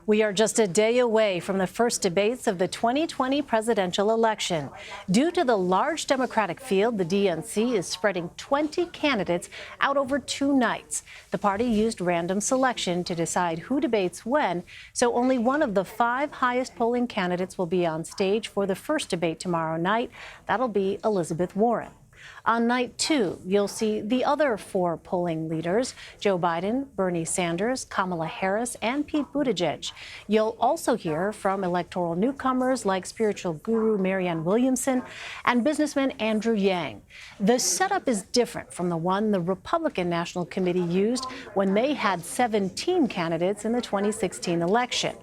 We are just a day away from the first debates of the 2020 presidential election. Due to the large Democratic field, the DNC is spreading 20 candidates out over 2 nights. The party used random selection to decide who debates when, so only one of the 5 highest polling candidates will be on stage for the first debate tomorrow night. That'll be Elizabeth Warren. On night 2, you'll see the other 4 polling leaders, Joe Biden, Bernie Sanders, Kamala Harris, and Pete Buttigieg. You'll also hear from electoral newcomers like spiritual guru Marianne Williamson and businessman Andrew Yang. The setup is different from the one the Republican National Committee used when they had 17 candidates in the 2016 election.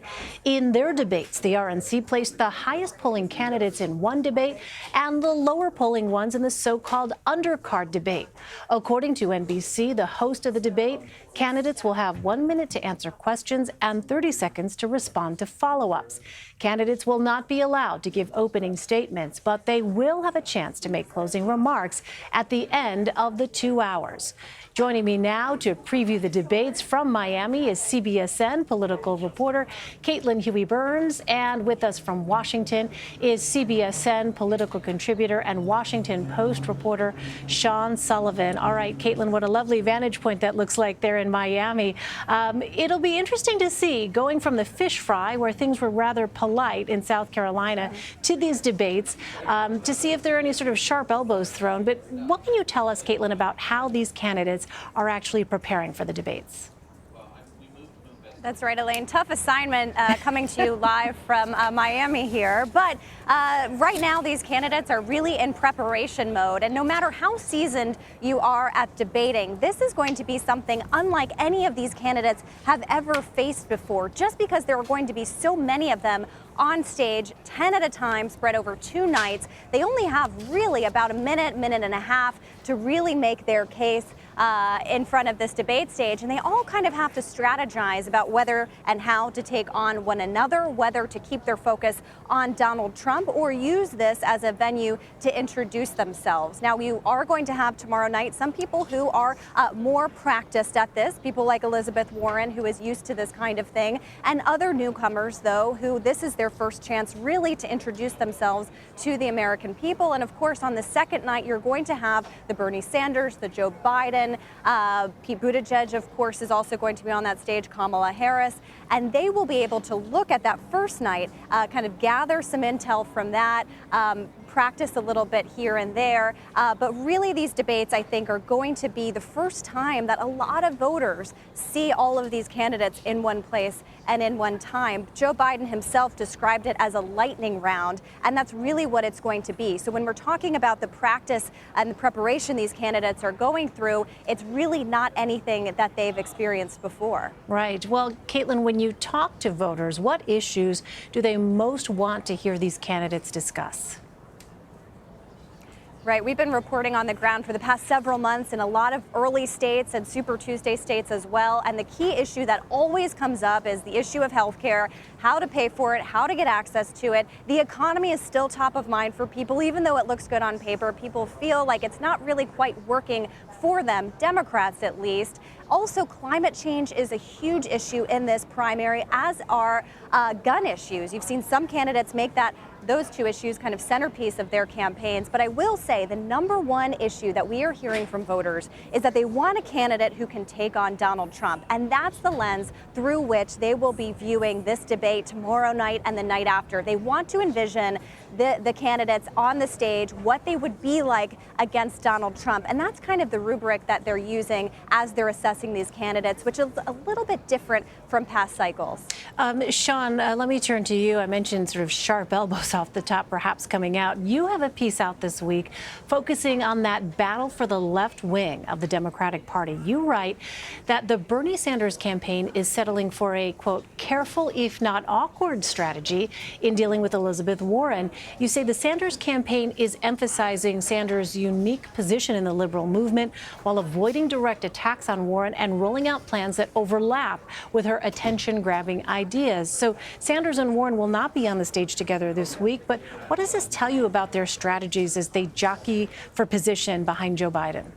In their debates, the RNC placed the highest polling candidates in one debate and the lower polling ones in the so-called undercard debate. According to NBC, the host of the debate, candidates will have 1 minute to answer questions and 30 seconds to respond to follow-ups. Candidates will not be allowed to give opening statements, but they will have a chance to make closing remarks at the end of the 2 hours. Joining me now to preview the debates from Miami is CBSN political reporter Caitlin Huey-Burns, and with us from Washington is CBSN political contributor and Washington Post reporter Sean Sullivan. All right, Caitlin, what a lovely vantage point that looks like there in Miami. It'll be interesting to see, going from the fish fry, where things were rather polite in South Carolina, to these debates, to see if there are any sort of sharp elbows thrown. But what can you tell us, Caitlin, about how these candidates are actually preparing for the debates? That's right, Elaine. Tough assignment coming to you live from Miami here. But right now, these candidates are really in preparation mode. And no matter how seasoned you are at debating, this is going to be something unlike any of these candidates have ever faced before, just because there are going to be so many of them on stage, 10 at a time, spread over 2 nights. They only have really about a minute, minute and a half to really make their case in front of this debate stage. And they all kind of have to strategize about whether and how to take on one another, whether to keep their focus on Donald Trump or use this as a venue to introduce themselves. Now, you are going to have tomorrow night some people who are more practiced at this, people like Elizabeth Warren, who is used to this kind of thing, and other newcomers, though, who this is their first chance really to introduce themselves to the American people. And of course, on the second night, you're going to have the Bernie Sanders, the Joe Biden, Pete Buttigieg, of course, is also going to be on that stage, Kamala Harris, and they will be able to look at that first night, kind of gather some intel from that, practice a little bit here and there. But really, these debates, I think, are going to be the first time that a lot of voters see all of these candidates in one place and in one time. Joe Biden himself described it as a lightning round, and that's really what it's going to be. So when we're talking about the practice and the preparation these candidates are going through, it's really not anything that they've experienced before. Right. Well, Caitlin, when you talk to voters, what issues do they most want to hear these candidates discuss? Right. We've been reporting on the ground for the past several months in a lot of early states and Super Tuesday states as well. And the key issue that always comes up is the issue of health care, how to pay for it, how to get access to it. The economy is still top of mind for people, even though it looks good on paper. People feel like it's not really quite working for them, Democrats at least. Also, climate change is a huge issue in this primary, as are gun issues. You've seen some candidates make those 2 issues kind of centerpiece of their campaigns. But I will say the #1 issue that we are hearing from voters is that they want a candidate who can take on Donald Trump. And that's the lens through which they will be viewing this debate tomorrow night and the night after. They want to envision the candidates on the stage, what they would be like against Donald Trump. And that's kind of the rubric that they're using as they're assessing these candidates, which is a little bit different from past cycles. Sean, let me turn to you. I mentioned sort of sharp elbows off the top perhaps coming out. You have a piece out this week focusing on that battle for the left wing of the Democratic Party. You write that the Bernie Sanders campaign is settling for a, quote, careful if not awkward strategy in dealing with Elizabeth Warren. You say the Sanders campaign is emphasizing Sanders' unique position in the liberal movement while avoiding direct attacks on Warren and rolling out plans that overlap with her attention-grabbing ideas. So Sanders and Warren will not be on the stage together this week, but what does this tell you about their strategies as they jockey for position behind Joe Biden?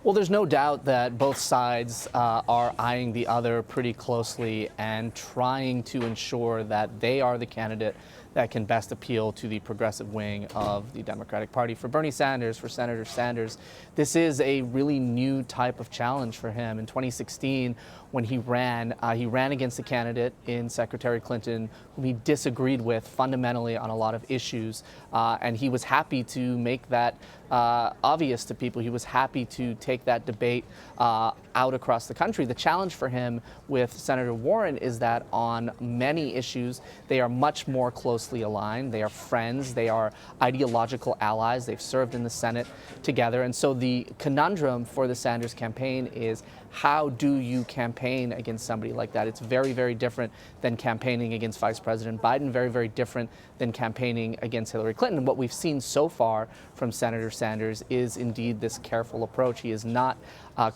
Well, there's no doubt that both sides are eyeing the other pretty closely and trying to ensure that they are the candidate that can best appeal to the progressive wing of the Democratic Party. For Bernie Sanders, for Senator Sanders, this is a really new type of challenge for him. In 2016, when he ran against a candidate in Secretary Clinton whom he disagreed with fundamentally on a lot of issues, and he was happy to make that obvious to people. He was happy to take that debate out across the country. The challenge for him with Senator Warren is that on many issues, they are much more closely aligned. They are friends. They are ideological allies. They've served in the Senate together. And so the conundrum for the Sanders campaign is, how do you campaign against somebody like that? It's very, very different than campaigning against Vice President Biden, very, very different than campaigning against Hillary Clinton. And what we've seen so far from Senator Sanders is indeed this careful approach. He is not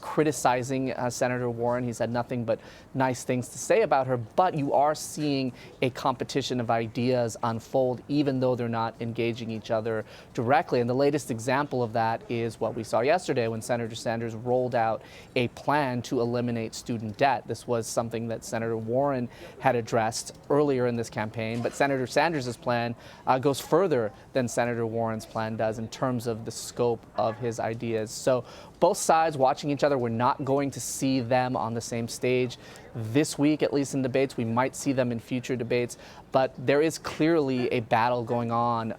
criticizing Senator Warren. He's had nothing but nice things to say about her, but you are seeing a competition of ideas unfold, even though they're not engaging each other directly. And the latest example of that is what we saw yesterday when Senator Sanders rolled out a plan to eliminate student debt. This was something that Senator Warren had addressed earlier in this campaign, but Senator Sanders' plan goes further than Senator Warren's plan does in terms of the scope of his ideas. So both sides watching each other. We're not going to see them on the same stage this week, at least in debates. We might see them in future debates, but there is clearly a battle going on,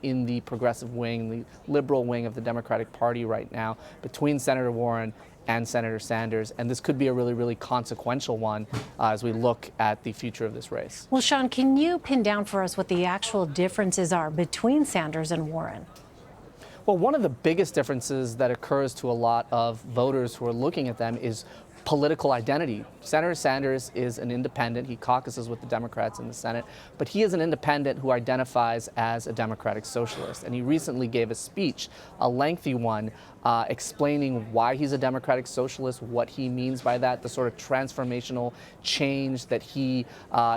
in the progressive wing, the liberal wing of the Democratic Party right now between Senator Warren and Senator Sanders, and this could be a really, really consequential one as we look at the future of this race. Well, Sean, can you pin down for us what the actual differences are between Sanders and Warren? Well, one of the biggest differences that occurs to a lot of voters who are looking at them is political identity. Senator Sanders is an independent. He caucuses with the Democrats in the Senate, but he is an independent who identifies as a democratic socialist. And he recently gave a speech, a lengthy one, explaining why he's a democratic socialist, what he means by that, the sort of transformational change that he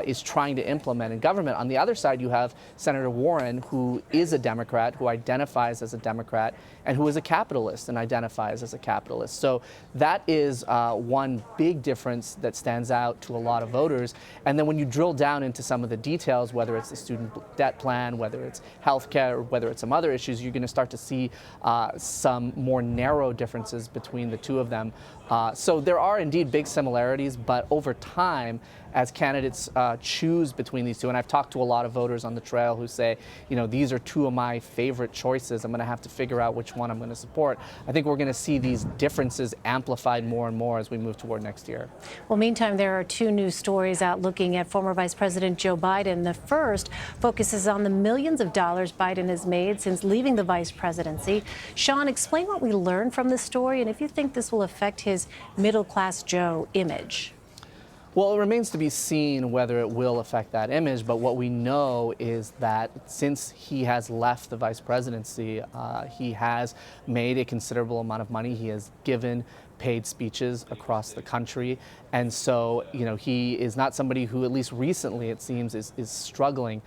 is trying to implement in government. On the other side, you have Senator Warren, who is a Democrat, who identifies as a Democrat, and who is a capitalist and identifies as a capitalist. So that is one big difference that stands out to a lot of voters. And then when you drill down into some of the details, whether it's the student debt plan, whether it's health care, whether it's some other issues, you're going to start to see some more narrow differences between the two of them. So there are indeed big similarities, but over time, as candidates choose between these two, and I've talked to a lot of voters on the trail who say, these are two of my favorite choices. I'm going to have to figure out which one I'm going to support. I think we're going to see these differences amplified more and more as we move toward next year. Well, meantime, there are two new stories out looking at former Vice President Joe Biden. The first focuses on the millions of dollars Biden has made since leaving the vice presidency. Sean, explain what we learned from this story and if you think this will affect his middle-class Joe image. Well, it remains to be seen whether it will affect that image, but what we know is that since he has left the vice presidency, he has made a considerable amount of money. He has given paid speeches across the country. And so, he is not somebody who, at least recently, it seems, is struggling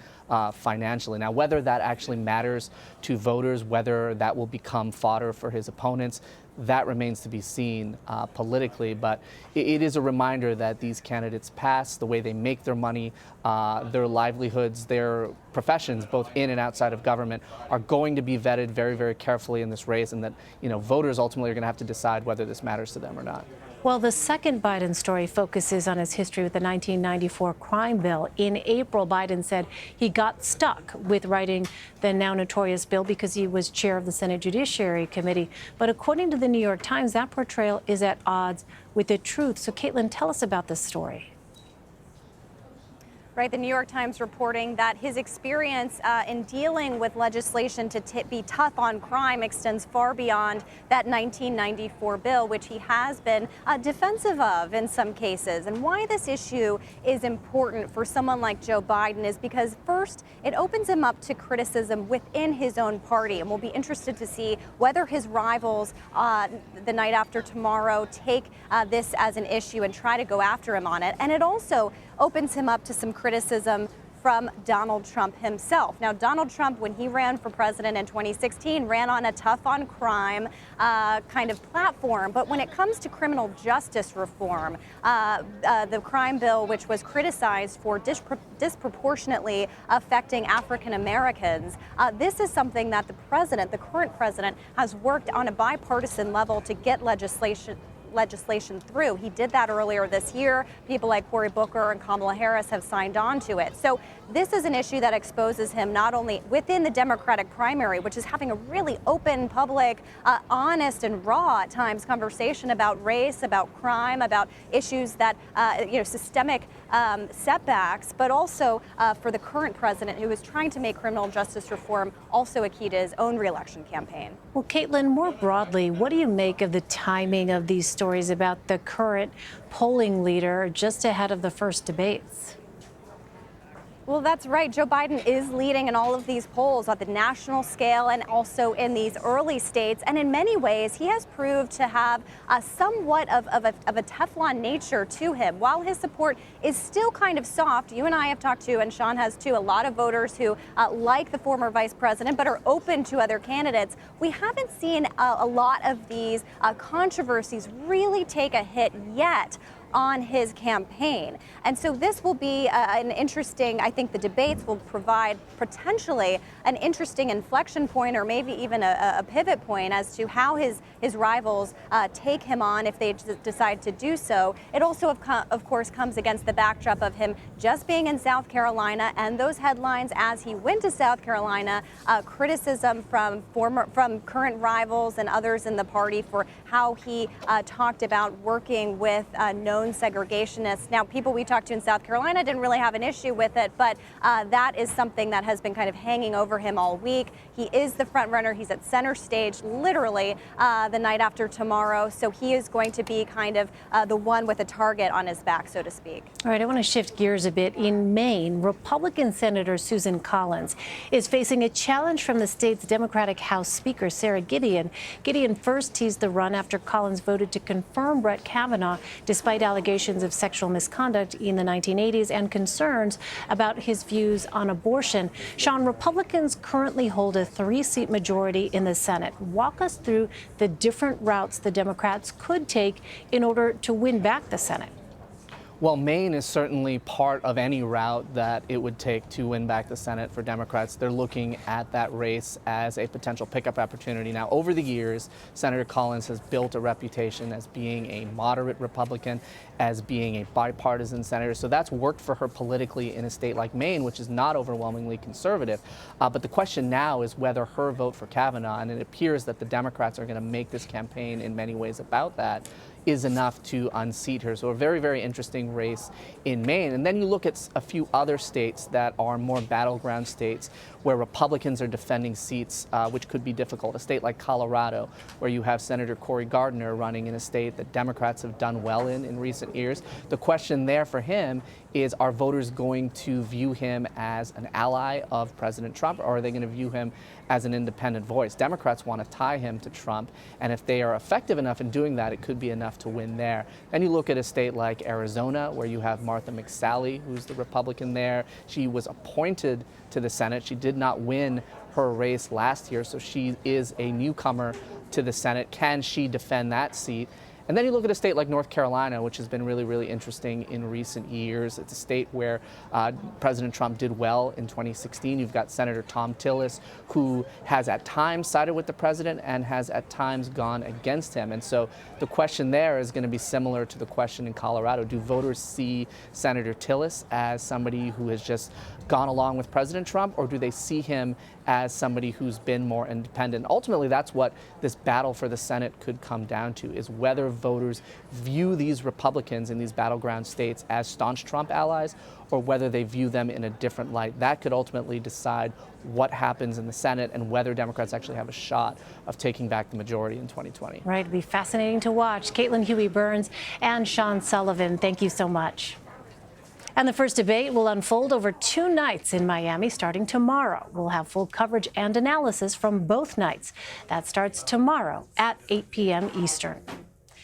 financially. Now, whether that actually matters to voters, whether that will become fodder for his opponents, that remains to be seen politically. But it is a reminder that these candidates pass, the way they make their money, their livelihoods, their professions, both in and outside of government, are going to be vetted very, very carefully in this race, and that voters ultimately are going to have to decide whether this matters to them or not. Well, the second Biden story focuses on his history with the 1994 crime bill. In April, Biden said he got stuck with writing the now notorious bill because he was chair of the Senate Judiciary Committee. But according to the New York Times, that portrayal is at odds with the truth. So, Caitlin, tell us about this story. Right, the New York Times reporting that his experience in dealing with legislation to be tough on crime extends far beyond that 1994 bill, which he has been defensive of in some cases. And why this issue is important for someone like Joe Biden is because, first, it opens him up to criticism within his own party. And we'll be interested to see whether his rivals the night after tomorrow take this as an issue and try to go after him on it. And it also opens him up to some criticism from Donald Trump himself. Now, Donald Trump, when he ran for president in 2016, ran on a tough on crime kind of platform. But when it comes to criminal justice reform, the crime bill, which was criticized for disproportionately affecting African Americans, this is something that the current president, has worked on a bipartisan level to get legislation through. He did that earlier this year. People like Cory Booker and Kamala Harris have signed on to it. So this is an issue that exposes him not only within the Democratic primary, which is having a really open, public, honest and raw at times conversation about race, about crime, about issues that, systemic setbacks, but also for the current president, who is trying to make criminal justice reform also a key to his own reelection campaign. Well, Caitlin, more broadly, what do you make of the timing of these stories about the current polling leader just ahead of the first debates? Well, that's right. Joe Biden is leading in all of these polls at the national scale and also in these early states. And in many ways, he has proved to have somewhat of a Teflon nature to him. While his support is still kind of soft, you and I have talked to, and Sean has too, a lot of voters who like the former vice president but are open to other candidates. We haven't seen a lot of these controversies really take a hit yet on his campaign. And so this will be an interesting, I think the debates will provide potentially an interesting inflection point, or maybe even a pivot point as to how his rivals take him on if they decide to do so. It also, of course, comes against the backdrop of him just being in South Carolina and those headlines as he went to South Carolina, criticism from current rivals and others in the party for how he talked about working with known segregationists. Now, people we talked to in South Carolina didn't really have an issue with it, but that is something that has been kind of hanging over him all week. He is the front runner. He's at center stage literally the night after tomorrow. So he is going to be kind of the one with a target on his back, so to speak. All right, I want to shift gears a bit. In Maine, Republican Senator Susan Collins is facing a challenge from the state's Democratic House Speaker, Sarah Gideon. Gideon first teased the run after Collins voted to confirm Brett Kavanaugh, despite allegations of sexual misconduct in the 1980s and concerns about his views on abortion. Sean, Republicans currently hold a 3-seat majority in the Senate. Walk us through the different routes the Democrats could take in order to win back the Senate. Well, Maine is certainly part of any route that it would take to win back the Senate for Democrats. They're looking at that race as a potential pickup opportunity. Now, over the years, Senator Collins has built a reputation as being a moderate Republican, as being a bipartisan senator. So that's worked for her politically in a state like Maine, which is not overwhelmingly conservative. But the question now is whether her vote for Kavanaugh, and it appears that the Democrats are going to make this campaign in many ways about that, is enough to unseat her. So a very, very interesting race in Maine. And then you look at a few other states that are more battleground states where Republicans are defending seats, which could be difficult. A state like Colorado, where you have Senator Cory Gardner running in a state that Democrats have done well in recent years. The question there for him is, are voters going to view him as an ally of President Trump, or are they going to view him as an independent voice? Democrats want to tie him to Trump, and if they are effective enough in doing that, it could be enough to win there. Then you look at a state like Arizona, where you have Martha McSally, who's the Republican there. She was appointed to the Senate. She did not win her race last year, so she is a newcomer to the Senate. Can she defend that seat? And then you look at a state like North Carolina, which has been really, really interesting in recent years. It's a state where President Trump did well in 2016. You've got Senator Thom Tillis, who has at times sided with the president and has at times gone against him. And so the question there is going to be similar to the question in Colorado. Do voters see Senator Tillis as somebody who has just gone along with President Trump, or do they see him as somebody who's been more independent? Ultimately, that's what this battle for the Senate could come down to, is whether voters view these Republicans in these battleground states as staunch Trump allies, or whether they view them in a different light. That could ultimately decide what happens in the Senate and whether Democrats actually have a shot of taking back the majority in 2020. Right, it'll be fascinating to watch. Caitlin Huey-Burns and Sean Sullivan, thank you so much. And the first debate will unfold over 2 nights in Miami starting tomorrow. We'll have full coverage and analysis from both nights. That starts tomorrow at 8 p.m. Eastern.